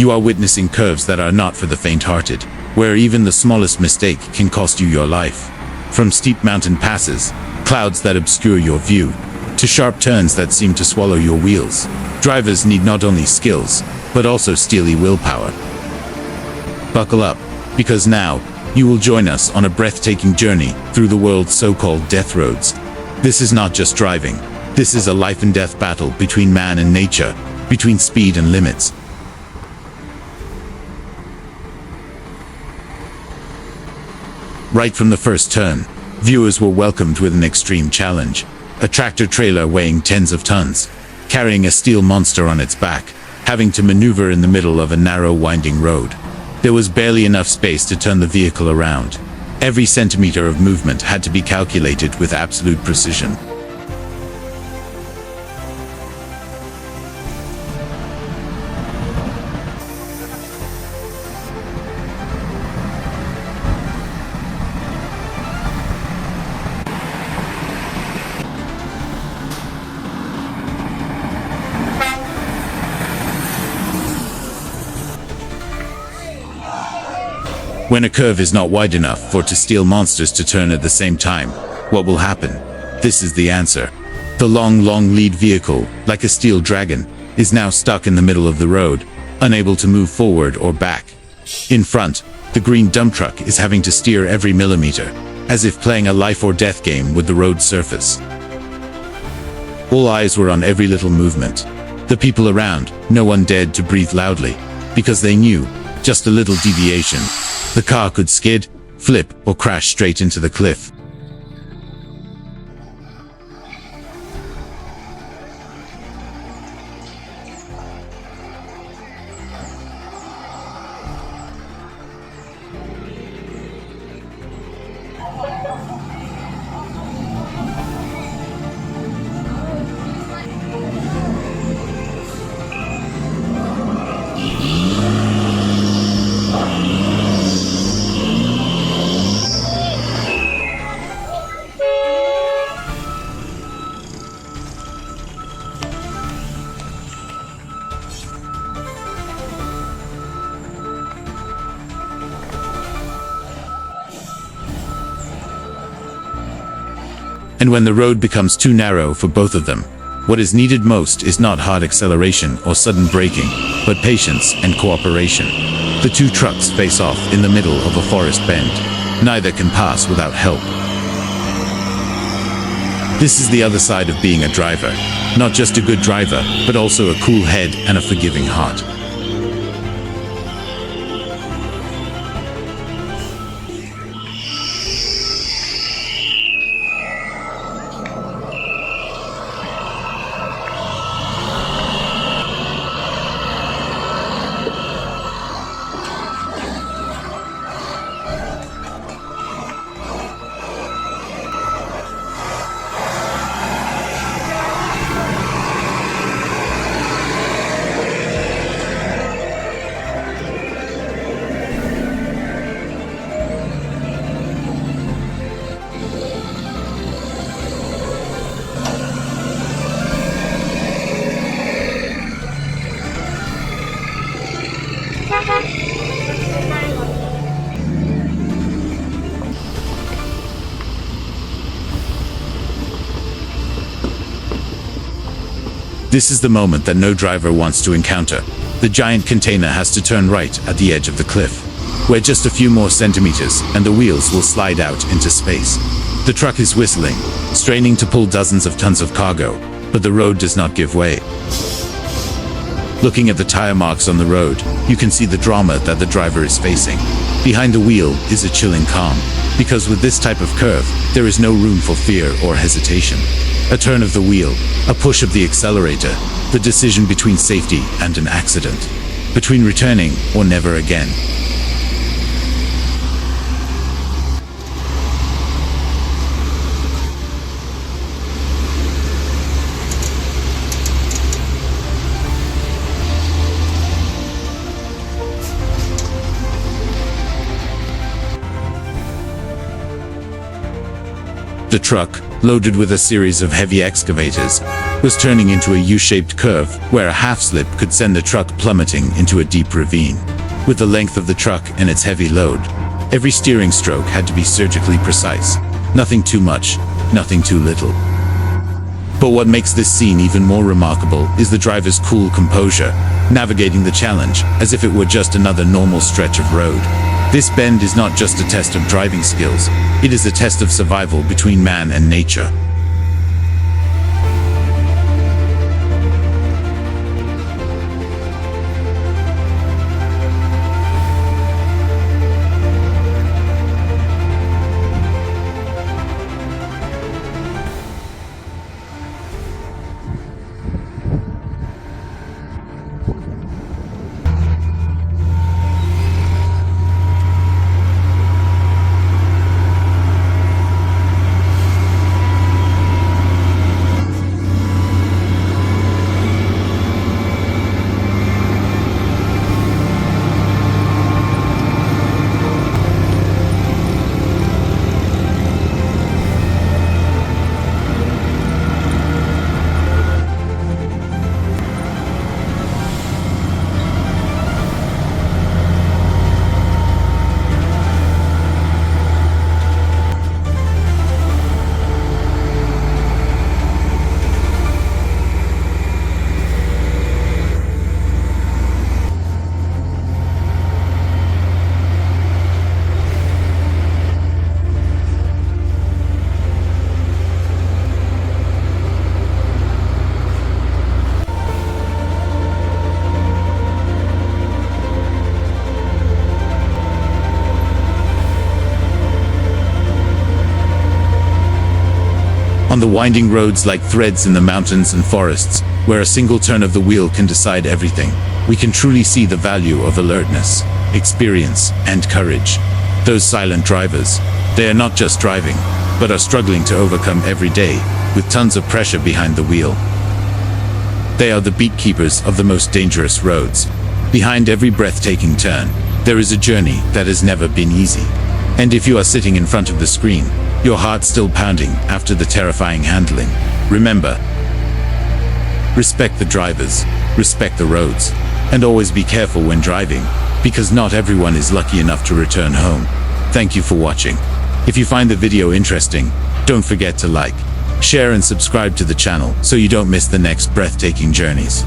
You are witnessing curves that are not for the faint-hearted, where even the smallest mistake can cost you your life. From steep mountain passes, clouds that obscure your view, to sharp turns that seem to swallow your wheels, drivers need not only skills, but also steely willpower. Buckle up, because now, you will join us on a breathtaking journey through the world's so-called death roads. This is not just driving. This is a life and death battle between man and nature, between speed and limits. Right from the first turn, viewers were welcomed with an extreme challenge. A tractor-trailer weighing tens of tons, carrying a steel monster on its back, having to maneuver in the middle of a narrow, winding road. There was barely enough space to turn the vehicle around. Every centimeter of movement had to be calculated with absolute precision. When a curve is not wide enough for two steel monsters to turn at the same time, what will happen? This is the answer. The long lead vehicle, like a steel dragon, is now stuck in the middle of the road, unable to move forward or back. In front, the green dump truck is having to steer every millimeter, as if playing a life or death game with the road surface. All eyes were on every little movement. The people around, no one dared to breathe loudly, because they knew, just a little deviation, the car could skid, flip, or crash straight into the cliff. And when the road becomes too narrow for both of them, what is needed most is not hard acceleration or sudden braking, but patience and cooperation. The two trucks face off in the middle of a forest bend. Neither can pass without help. This is the other side of being a driver. Not just a good driver, but also a cool head and a forgiving heart. This is the moment that no driver wants to encounter. The giant container has to turn right at the edge of the cliff, where just a few more centimeters and the wheels will slide out into space. The truck is whistling, straining to pull dozens of tons of cargo, but the road does not give way. Looking at the tire marks on the road, you can see the drama that the driver is facing. Behind the wheel is a chilling calm, because with this type of curve, there is no room for fear or hesitation. A turn of the wheel, a push of the accelerator, the decision between safety and an accident, between returning or never again. The truck, loaded with a series of heavy excavators, was turning into a U-shaped curve where a half-slip could send the truck plummeting into a deep ravine. With the length of the truck and its heavy load, every steering stroke had to be surgically precise. Nothing too much, nothing too little. But what makes this scene even more remarkable is the driver's cool composure, navigating the challenge as if it were just another normal stretch of road. This bend is not just a test of driving skills, it is a test of survival between man and nature. On the winding roads like threads in the mountains and forests, where a single turn of the wheel can decide everything, we can truly see the value of alertness, experience, and courage. Those silent drivers, they are not just driving, but are struggling to overcome every day, with tons of pressure behind the wheel. They are the beat keepers of the most dangerous roads. Behind every breathtaking turn, there is a journey that has never been easy. And if you are sitting in front of the screen, your heart still pounding after the terrifying handling, remember, respect the drivers, respect the roads, and always be careful when driving, because not everyone is lucky enough to return home. Thank you for watching. If you find the video interesting, don't forget to like, share and subscribe to the channel so you don't miss the next breathtaking journeys.